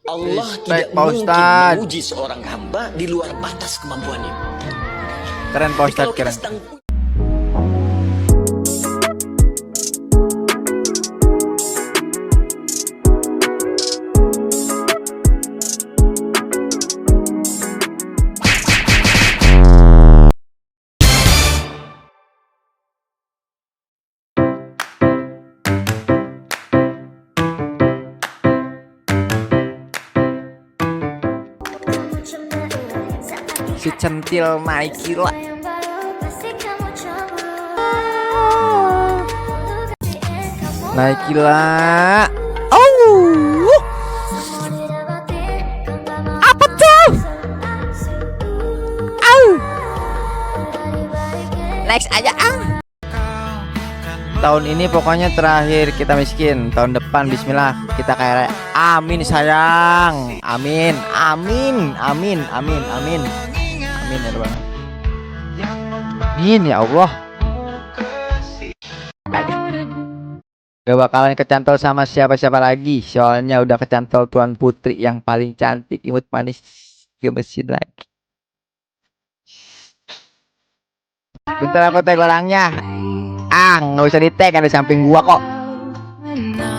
Allah Respect, tidak Pak mungkin Ustadz. menguji seorang hamba di luar batas kemampuannya. Keren Pak Jadi Ustadz, kalau kita keren. sedang Si centil naik gila. Naik gila. Oh. Apa tuh? Next aja ah. Tahun ini pokoknya terakhir kita miskin. Tahun depan bismillah kita kaya. Amin sayang. Amin. Amin. Amin. Amin. Amin. Amin ya Bang. Amin ya Allah. Gak bakalan kecantol sama siapa-siapa lagi. Soalnya udah kecantol Tuan Putri yang paling cantik, imut manis, gemesin lagi. Bentar aku tag orangnya. Nggak usah di tag, ada samping gua kok.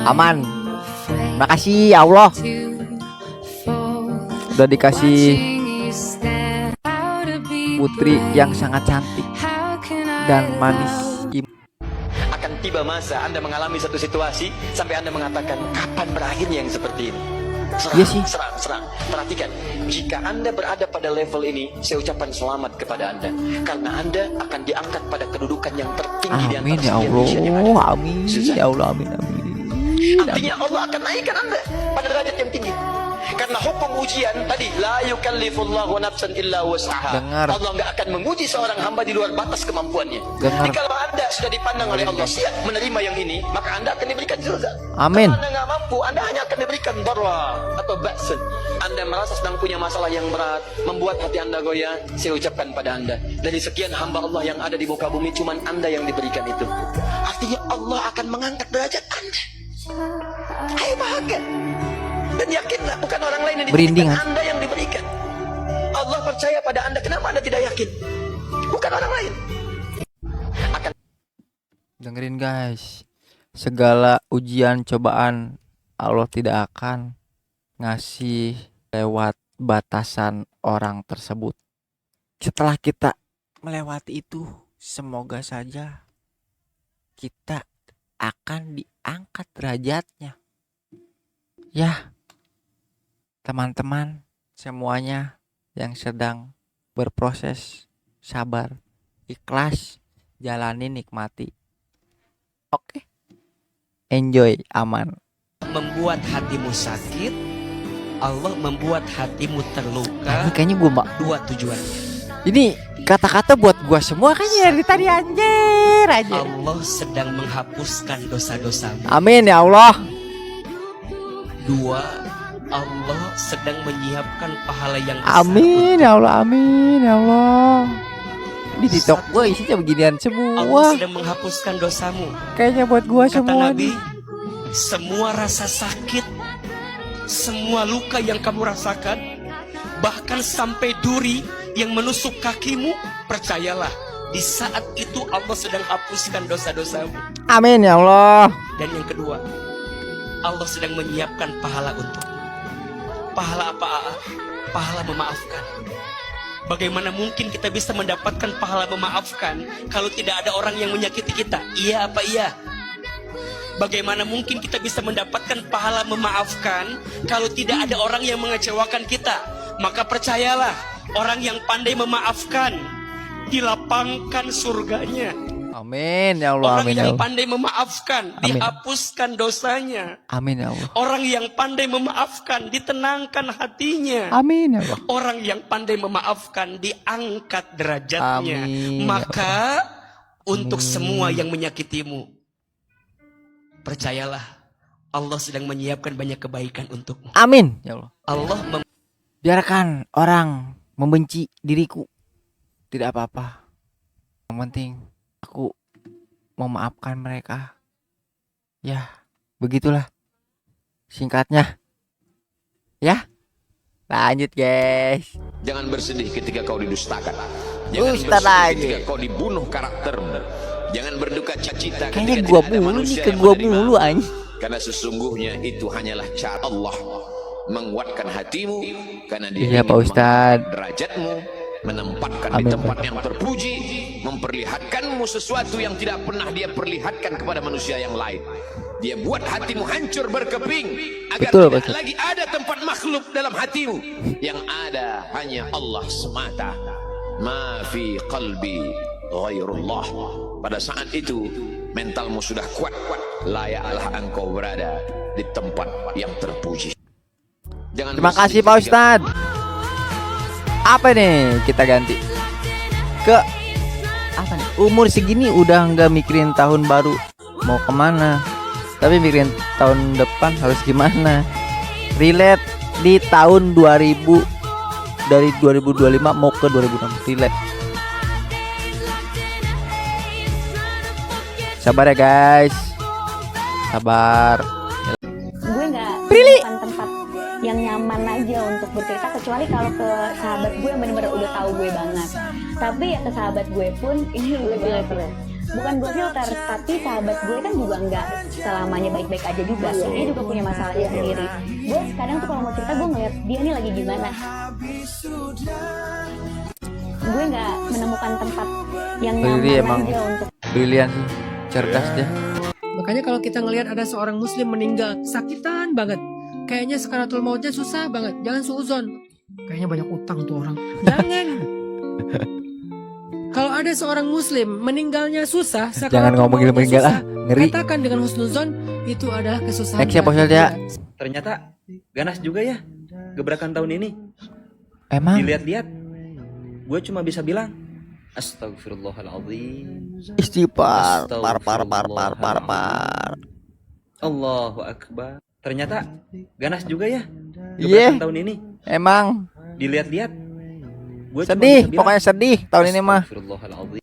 Aman. Makasih ya Allah. Udah dikasih putri yang sangat cantik dan manis. akan tiba masa Anda mengalami satu situasi sampai Anda mengatakan kapan berakhirnya yang seperti ini. Serang, Iya sih. serang. Perhatikan, jika Anda berada pada level ini, saya ucapkan selamat kepada Anda, karena Anda akan diangkat pada kedudukan yang tertinggi di Amin antara ya sekian manusia yang Allah. ada. Amin Susah. ya Allah. Amin amin. Artinya Allah akan naikkan Anda pada derajat yang tinggi. Karena hukum ujian tadi, la yukallifullahu nafsan illa wus'aha. Dengar. Allah enggak akan menguji seorang hamba di luar batas kemampuannya. Dengar. Jadi kalau Anda sudah dipandang oleh Allah siap menerima yang ini, maka Anda akan diberikan surga. Amin. Kalau Anda enggak mampu, Anda hanya akan diberikan darwa atau ba'sun. Anda merasa sedang punya masalah yang berat, membuat hati Anda goyah, saya ucapkan pada Anda, dari sekian hamba Allah yang ada di muka bumi, cuman Anda yang diberikan itu. Artinya Allah akan mengangkat derajat Anda. Ayo bahagia. Dan yakinlah bukan orang lain yang Berinding, diberikan, Anda yang diberikan. Allah percaya pada Anda, kenapa Anda tidak yakin? Bukan orang lain. Akan Dengerin guys, segala ujian cobaan Allah tidak akan ngasih lewat batasan orang tersebut. Setelah kita melewati itu, semoga saja kita akan diangkat derajatnya. Ya, teman-teman semuanya yang sedang berproses, sabar, ikhlas, jalani, nikmati. Oke. Enjoy, aman. Membuat hatimu sakit, Allah membuat hatimu terluka. Ini kayaknya gua Dua tujuannya. ini kata-kata buat gua semua kayaknya dari tadi anjir aja. Allah sedang menghapuskan dosa-dosamu. Amin ya Allah. Dua, Allah sedang menyiapkan pahala yang besar. Amin ya Allah. Amin ya Allah. Di TikTok gua isinya beginian Allah semua. sedang menghapuskan dosamu. Kayaknya buat gua Kata semua Nabi, nih. semua rasa sakit, semua luka yang kamu rasakan, bahkan sampai duri yang menusuk kakimu, percayalah, di saat itu Allah sedang hapuskan dosa-dosamu. Amin ya Allah. Dan yang kedua, Allah sedang menyiapkan pahala untukmu. Pahala apa? Pahala memaafkan. Bagaimana mungkin kita bisa mendapatkan pahala memaafkan kalau tidak ada orang yang menyakiti kita? Iya apa iya? Bagaimana mungkin kita bisa mendapatkan pahala memaafkan kalau tidak ada orang yang mengecewakan kita? Maka percayalah, orang yang pandai memaafkan dilapangkan surganya. Amin ya Allah. Orang Amin ya yang Allah. pandai memaafkan Amin. dihapuskan dosanya. Amin ya Allah. Orang yang pandai memaafkan ditenangkan hatinya. Amin ya Allah. Orang yang pandai memaafkan diangkat derajatnya. Amin, ya Maka untuk Amin. semua yang menyakitimu, percayalah, Allah sedang menyiapkan banyak kebaikan untukmu. Amin ya Allah. Allah Biarkan orang membenci diriku, tidak apa-apa. Yang penting aku memaafkan mereka. Ya, begitulah singkatnya. Ya, lanjut guys. Jangan bersedih ketika kau didustakan. Jangan Ustaz bersedih lagi. ketika kau dibunuh karaktermu. Jangan berduka cita Kayaknya ketika gua tidak ada mulu nih, manusia ke yang gua menerima. mulu anjing. Karena sesungguhnya itu hanyalah cara Allah menguatkan hatimu, karena dia Iya, ingin Pak Ustadz. mengangkat derajatmu, menempatkan di Amin, tempat Pak. yang terpuji, memperlihatkanmu sesuatu yang tidak pernah dia perlihatkan kepada manusia yang lain. Dia buat hatimu hancur berkeping agar Betul, tidak Pak. lagi ada tempat makhluk dalam hatimu, yang ada hanya Allah semata. Ma fi qalbi ghairullah. Pada saat itu mentalmu sudah kuat, layaklah engkau berada di tempat yang terpuji. Jangan Terima kasih bersedih Pak ketika Ustadz. Apa nih kita ganti ke apa nih? Umur segini udah nggak mikirin tahun baru mau kemana, tapi mikirin tahun depan harus gimana. Relate di tahun 2000, dari 2025 mau ke 2006. Relate. Sabar ya guys, sabar. Gue nggak menemukan tempat yang nyaman aja untuk bercerita, kecuali kalau ke sahabat gue yang bener-bener udah tahu gue banget. Tapi ya ke sahabat gue pun ini lebih bukan gue filter, tapi sahabat gue kan juga nggak selamanya baik-baik aja juga. Dia juga punya masalahnya sendiri. Gue kadang tuh kalau mau cerita gue ngeliat dia nih lagi gimana. Gue nggak menemukan tempat yang Jadi nyaman emang aja untuk brilian sih, cerdas dia. Makanya kalau kita ngelihat ada seorang muslim meninggal kesakitan banget, kayaknya sakaratul mautnya susah banget, jangan suuzon. Kayaknya banyak utang tuh orang. Jangan. Kalau ada seorang muslim meninggalnya susah, Jangan sakaratul ngomongin mautnya meninggal susah, ngeri. katakan dengan husnuzon itu adalah kesusahan. Next ya, Pak Ustadz, ya. Ternyata ganas juga ya gebrakan tahun ini. Emang Dilihat-lihat, gue cuma bisa bilang Astagfirullahaladzim, istighfar, par. Allahu Akbar. Ternyata ganas juga ya Iya. gebrakan tahun ini. Emang Dilihat-lihat, gue cuma sedih, bisa bilang pokoknya sedih tahun ini mah. Astagfirullahaladzim.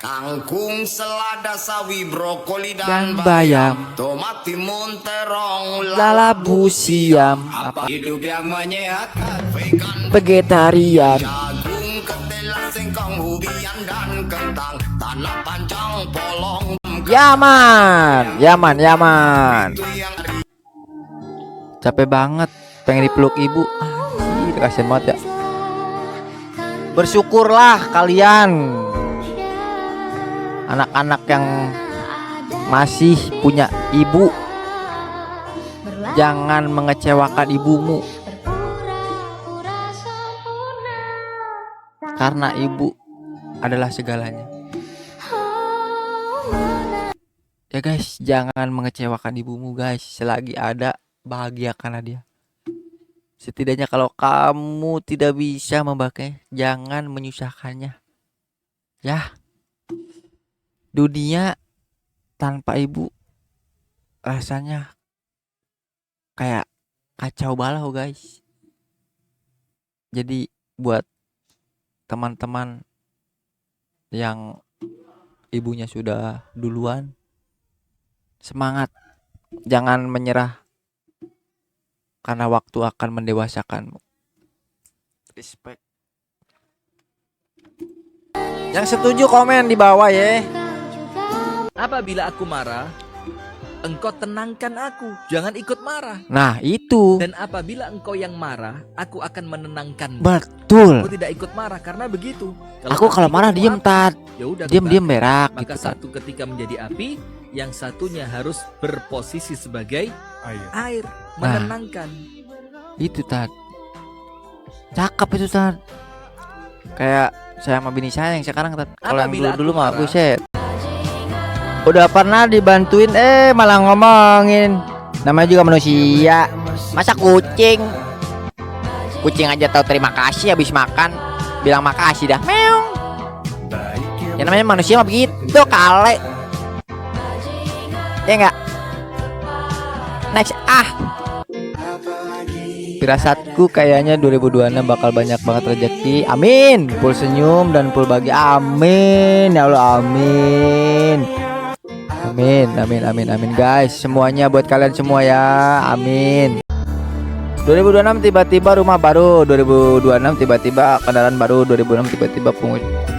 Kangkung, selada, sawi, brokoli Dan dan bayam, tomat, timun, terong, lalabu siam, apa hidup yang menyehatkan, vegan, vegetarian. jagung, ketela, singkong, ubian dan kentang, tanah panjang, polong, Yaman. itu yang Capek banget, pengen dipeluk ibu. Anjir, kasihan banget ya. Bersyukurlah kalian, anak-anak yang masih punya ibu. Jangan mengecewakan ibumu, karena ibu adalah segalanya. Ya guys, jangan mengecewakan ibumu guys. Selagi ada, bahagiakanlah dia. Setidaknya kalau kamu tidak bisa memakai, jangan menyusahkannya. Ya, dunia tanpa ibu rasanya kayak kacau balau guys. Jadi buat teman-teman yang ibunya sudah duluan, semangat, jangan menyerah, karena waktu akan mendewasakanmu. Respect. Yang setuju komen di bawah ya. Apabila aku marah, engkau tenangkan aku, jangan ikut marah. Nah itu Dan apabila engkau yang marah, aku akan menenangkanmu. betul. Aku tidak ikut marah karena begitu. Aku kalau api marah ketemu diem api, tat, ya udah diem kebakar. berak Maka gitu tat. satu ketika menjadi api, yang satunya harus berposisi sebagai air, menenangkan. Itu tat, cakep itu tat. Kayak saya sama bini saya yang sekarang tat. Kalau yang Apabila dulu aku mah marah, buset. Udah pernah dibantuin malah ngomongin. Namanya juga manusia. Masa kucing? Kucing aja tahu terima kasih habis makan, bilang makasih dah. Meong. Ya namanya manusia mah begitu kale. Ya enggak? Next Firasatku kayaknya 2026 bakal banyak banget rezeki. Amin. Full senyum dan full bagi. Amin. Ya Allah, amin. Amin, amin, amin, amin guys. Semuanya buat kalian semua ya. Amin. 2026 tiba-tiba rumah baru, 2026 tiba-tiba kendaraan baru, 2006 tiba-tiba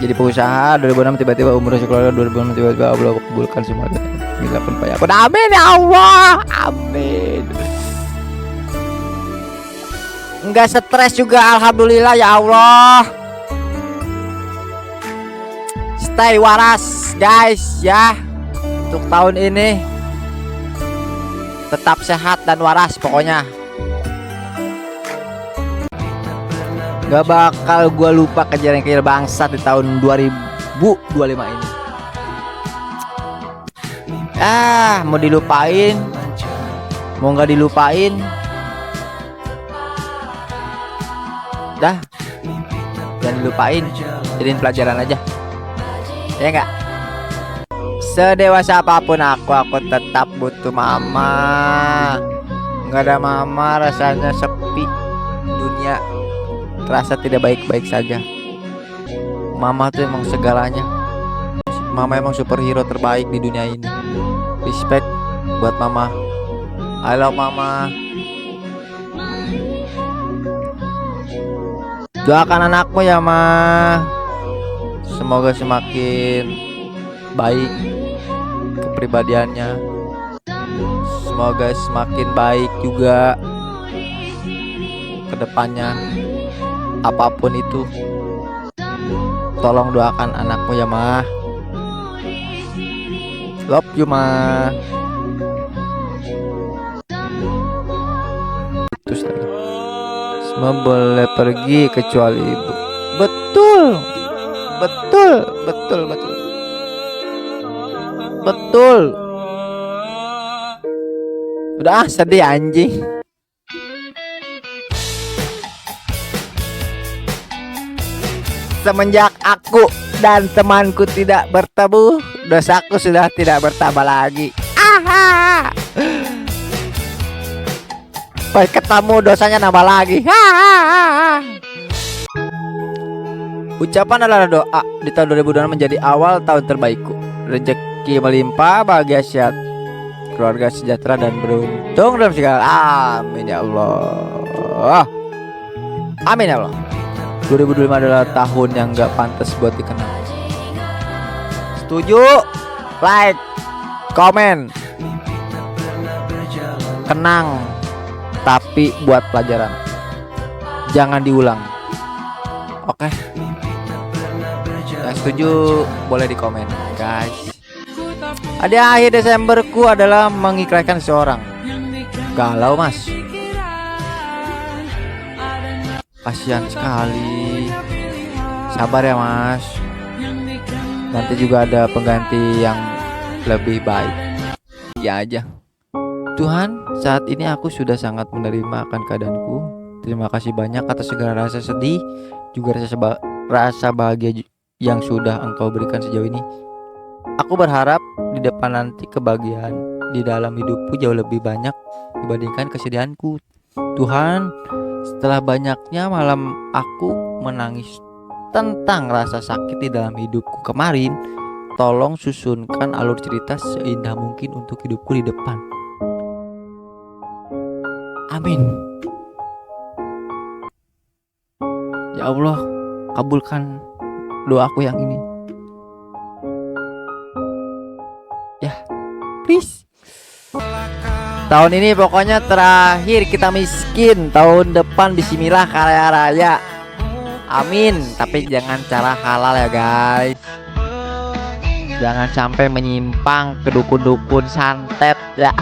jadi pengusaha, 2006 tiba-tiba umur keluarga, 2006 tiba-tiba Allah kabulkan semua. Bila pun payah. Amin ya Allah. Amin. Enggak stres juga, alhamdulillah ya Allah. Stay waras guys ya. Untuk tahun ini tetap sehat dan waras pokoknya. Gak bakal gue lupa kejadian-kejadian bangsat di tahun 2025 ini. Mau dilupain, mau nggak dilupain, dah, jangan dilupain, jadiin pelajaran aja, ya nggak? Sedewasa apapun aku tetap butuh mama. Nggak ada mama rasanya sepi, dunia terasa tidak baik-baik saja. Mama tuh emang segalanya. Mama emang superhero terbaik di dunia ini. Respect buat mama. I love mama. Doakan anakmu ya ma. Semoga semakin baik kepribadiannya. Semoga semakin baik juga ke depannya. Apapun itu, tolong doakan anakmu ya ma. Love you ma. Terus semua boleh pergi kecuali ibu. Betul. Udah sedih anjing. Semenjak aku dan temanku tidak bertemu, dosaku sudah tidak bertambah lagi. Pas ketemu dosanya nambah lagi. Ucapan adalah doa. Di tahun 2026 menjadi awal tahun terbaikku. Rezeki melimpah, bahagia sehat, keluarga sejahtera dan beruntung dalam segala. Amin ya Allah. Amin ya Allah. 2025 adalah tahun yang gak pantas buat dikenal. Setuju? Like, komen, kenang, tapi buat pelajaran. Jangan diulang. Oke? Yang setuju boleh di komen, guys. Ada akhir Desemberku adalah mengikrarkan seseorang. Galau mas. Kasihan sekali. Sabar ya mas. Nanti juga ada pengganti yang lebih baik. Ya aja. Tuhan, saat ini aku sudah sangat menerima akan keadaanku. Terima kasih banyak atas segala rasa sedih, juga rasa bahagia yang sudah Engkau berikan sejauh ini. Aku berharap di depan nanti kebahagiaan di dalam hidupku jauh lebih banyak dibandingkan kesedihanku. Tuhan, setelah banyaknya malam aku menangis tentang rasa sakit di dalam hidupku kemarin, tolong susunkan alur cerita seindah mungkin untuk hidupku di depan. Amin. Ya Allah, kabulkan doaku yang ini. Ya, please. Tahun ini pokoknya terakhir kita miskin. Tahun depan bismillah kaya raya. Amin. Tapi jangan cara halal ya guys. Jangan sampai menyimpang ke dukun-dukun santet ya.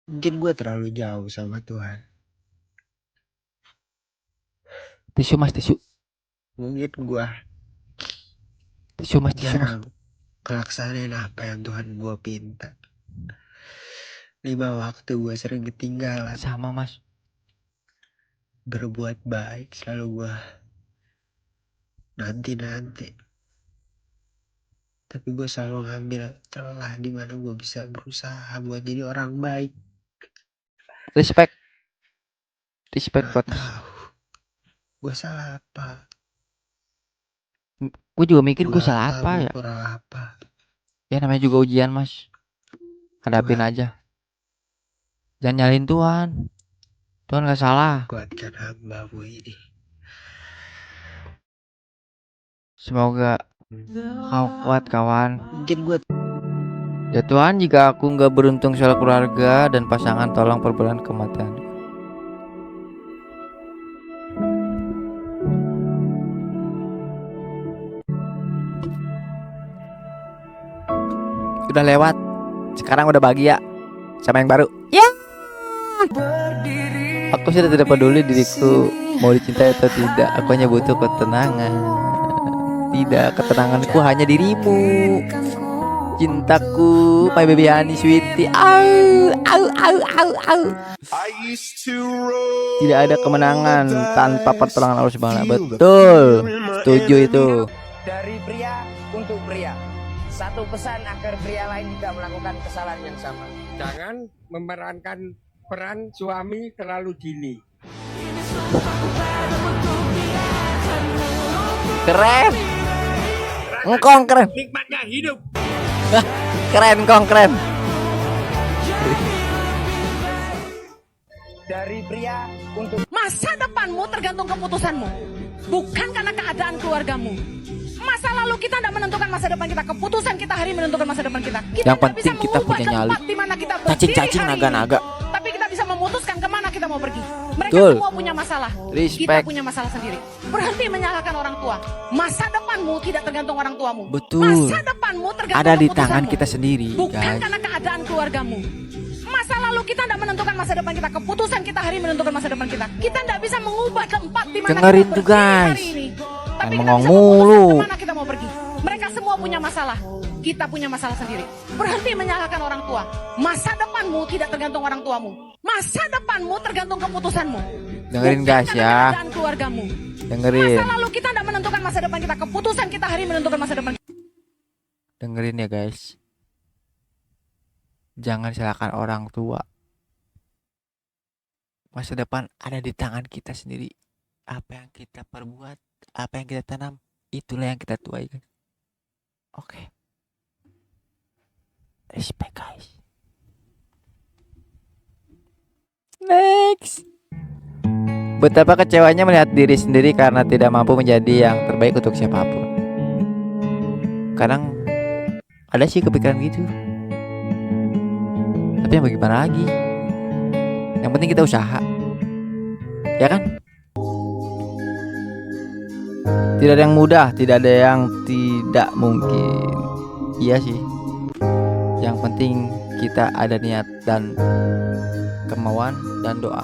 Mungkin gue terlalu jauh sama Tuhan. Tisu mas, tisu. Mungkin gue Tisu mas, tisu mas. jarang ngelaksanain apa yang Tuhan gue pinta. 5 waktu gue sering ketinggalan. Sama mas. Berbuat baik selalu gue nanti. Tapi gue selalu ngambil celah di mana gue bisa berusaha buat jadi orang baik. Respect buat gue salah apa? gue juga mikir gue salah apa ya. Kurang apa? Ya namanya juga ujian mas. Hadapin aja. Jangan nyalin Tuhan. Tuhan nggak salah. Kuatkan hambamu ini. Semoga kau kuat kawan. Mungkin gue Ya Tuhan, jika aku nggak beruntung soal keluarga dan pasangan, tolong perbulan kematian. Udah lewat. Sekarang udah bahagia sama yang baru. Ya. Aku sudah tidak peduli diriku mau dicintai atau tidak. Aku hanya butuh ketenangan. Tidak, ketenanganku hanya dirimu. Cintaku, my baby honey sweetie. Au, au, au, au, au. Tidak ada kemenangan tanpa pertolongan Allah Subhanahu. Betul. Setuju itu. Dari pria untuk pria. Satu pesan agar pria lain tidak melakukan kesalahan yang sama. Jangan memerankan peran suami terlalu dini. Keren. Engkong keren. Nikmatnya hidup. Keren kong keren. Dari pria untuk masa depanmu tergantung keputusanmu, bukan karena keadaan keluargamu. Masa lalu kita tidak menentukan masa depan kita, keputusan kita hari menentukan masa depan kita. Yang penting kita punya nyali. Cacing-cacing naga-naga. Tapi kita bisa memutuskan kemana kita mau pergi. Mereka Betul. semua punya masalah. Respect. Kita punya masalah sendiri. Berhenti menyalahkan orang tua. Masa depanmu tidak tergantung orang tuamu. Betul. Masa depanmu tergantung Ada di keputusanmu, tangan kita sendiri, bukan guys. karena keadaan keluargamu. Masa lalu kita tidak menentukan masa depan kita, keputusan kita hari menentukan masa depan kita. Kita tidak bisa mengubah tempat di mana Dengerin kita tuh, berdiri guys. hari ini. Tapi Emang kita bisa ngomong memutuskan mulu. kemana kita mau pergi. Mereka semua punya masalah. Kita punya masalah sendiri. Berhenti menyalahkan orang tua. Masa depanmu tidak tergantung orang tuamu. Masa depanmu tergantung keputusanmu. Dengerin Bukan guys karena ya. keadaan keluargamu. Dengerin. Masa lalu kita tidak menentukan masa depan kita, keputusan kita hari menentukan masa depan kita. Dengerin ya guys. Jangan salahkan orang tua. Masa depan ada di tangan kita sendiri. Apa yang kita perbuat, apa yang kita tanam, itulah yang kita tuai guys. Oke. Respect guys. Next. Betapa kecewanya melihat diri sendiri karena tidak mampu menjadi yang terbaik untuk siapapun. Kadang ada sih kepikiran gitu. Tapi yang bagaimana lagi? Yang penting kita usaha. Ya kan? Tidak ada yang mudah, tidak ada yang tidak mungkin. Iya sih. Yang penting kita ada niat dan kemauan dan doa.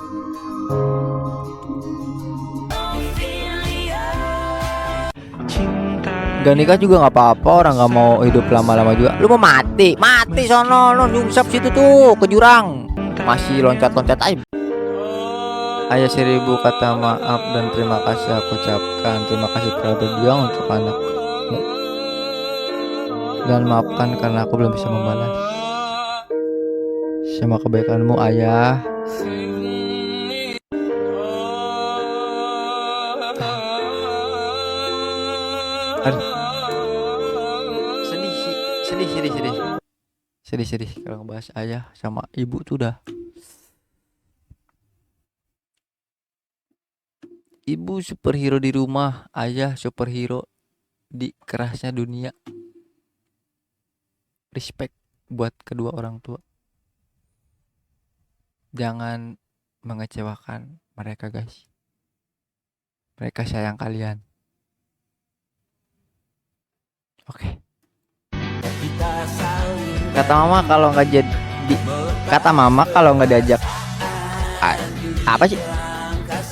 Gak nikah juga nggak apa-apa, orang nggak mau hidup lama-lama juga. Lu mau mati, mati sono, lu nyungsap situ tuh ke jurang, masih loncat-loncat aja. Ayah 1000 kata maaf dan terima kasih aku ucapkan. Terima kasih telah berjuang untuk anak. Dan maafkan karena aku belum bisa membalas semua kebaikanmu ayah. Aduh. Sedih kalau ngebahas ayah sama ibu tuh udah. Ibu superhero di rumah, ayah superhero di kerasnya dunia. Respect buat kedua orang tua. Jangan mengecewakan mereka guys. Mereka sayang kalian. Oke. Kata mama kalau nggak diajak apa sih?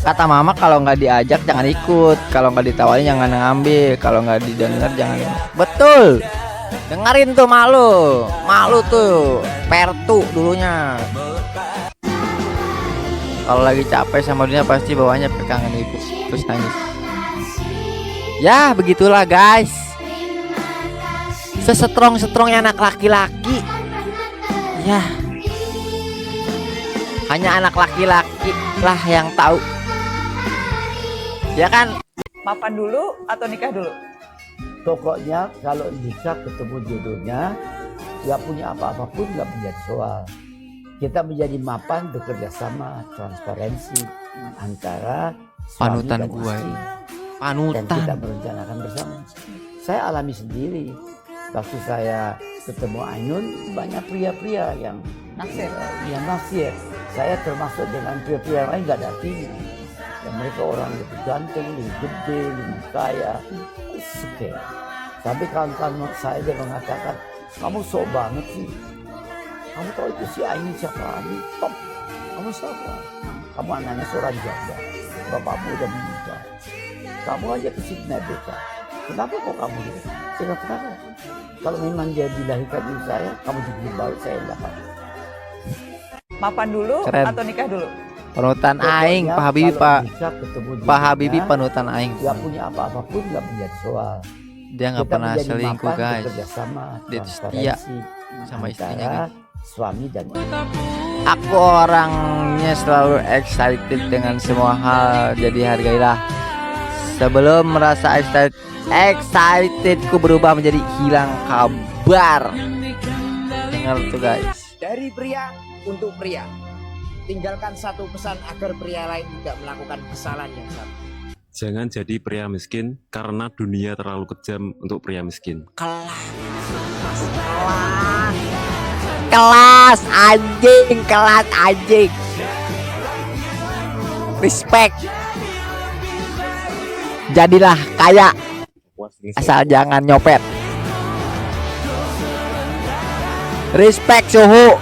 Kata mama kalau nggak diajak jangan ikut, kalau nggak ditawarin jangan ngambil, kalau nggak didengar jangan. Betul. Dengerin tuh malu tuh pertu dulunya. Kalau lagi capek sama dunia pasti bawahnya kangen ibu terus nangis. Ya begitulah guys. Sestrong-strongnya anak laki-laki. Ya. Hanya anak laki-laki lah yang tahu. Ya kan? Mapan dulu atau nikah dulu? Pokoknya kalau bisa ketemu jodohnya, nggak punya apa-apa pun nggak menjadi soal. kita menjadi mapan bekerja sama, transparansi antara suami Panutan dan gue. istri. Panutan. Dan kita merencanakan bersama. Saya alami sendiri. Waktu saya ketemu Ainun, banyak pria-pria yang naksir. Saya termasuk dengan pria-pria lain gak ada artinya. Dan mereka orang lebih ganteng, lebih gede, lebih kaya. Oke. Sampai kawan-kawan saya dia mengatakan, kamu sok banget sih. Kamu tahu itu si Ainun siapa? Ini top. Kamu siapa? Kamu anaknya seorang janda. Bapakmu udah meninggal. Kamu aja kesini beta. Kenapa kok kamu gitu? Saya kenapa? Kalau memang dia dilahirkan di saya, kamu jadi baik saya dapat. Mapan dulu Keren. atau nikah dulu? Panutan aing, Pokoknya Pak Habibie, kalau Pak. bisa ketemu di Pak dunia, Habibie panutan aing. Gak punya apa-apa pun gak menjadi soal. Dia nggak Kita pernah menjadi selingkuh, mapan, guys. bekerja sama, Dia setia transparansi sama istrinya, antara guys. suami dan Aku orangnya selalu excited dengan semua hal, jadi hargailah. Sebelum merasa excitedku berubah menjadi hilang kabar. Dengar tuh guys. Dari pria untuk pria. Tinggalkan satu pesan agar pria lain tidak melakukan kesalahan yang sama. Jangan jadi pria miskin karena dunia terlalu kejam untuk pria miskin. Kelas anjing. Respect. Jadilah kaya, asal jangan nyopet. Respect suhu.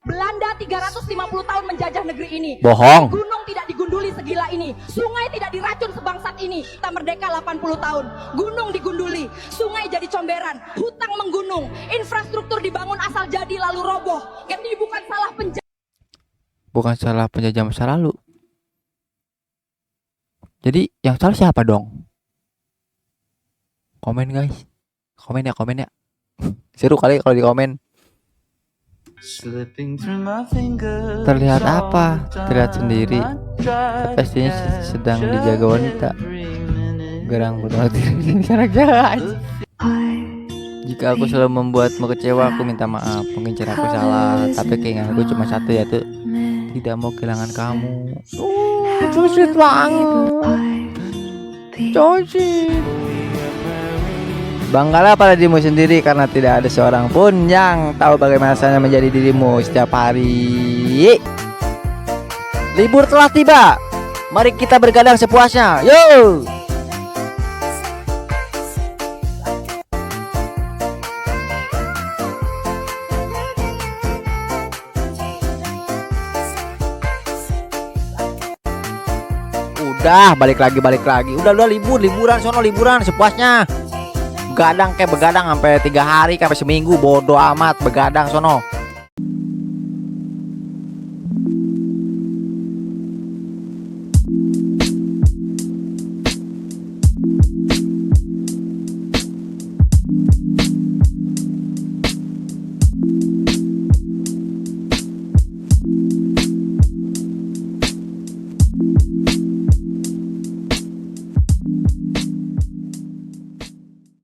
Belanda 350 tahun menjajah negeri ini. Bohong. Gunung tidak digunduli segila ini. Sungai tidak diracun sebangsat ini. Kita merdeka 80 tahun. Gunung digunduli. Sungai jadi comberan. Hutang menggunung. Infrastruktur dibangun asal jadi lalu roboh. Ini bukan salah penjajah. Bukan salah penjajah masa lalu. Jadi yang salah siapa dong? Komen guys. Komen ya. Seru kali kalau di komen. Terlihat apa? Terlihat sendiri. Pastinya sedang dijaga wanita. Gerang berdoa diri jarak. Jika aku selalu membuatmu kecewa, aku minta maaf. Mungkin cara aku salah, tapi keinginan aku cuma satu, yaitu tidak mau kehilangan kamu. So sweet banget. Banggalah pada dirimu sendiri karena tidak ada seorang pun yang tahu bagaimana rasanya menjadi dirimu setiap hari. Libur telah tiba. Mari kita bergadang sepuasnya. Yo. Udah balik lagi. Udah liburan sono, liburan sepuasnya. Begadang sampai 3 hari sampai seminggu, bodoh amat, begadang sono.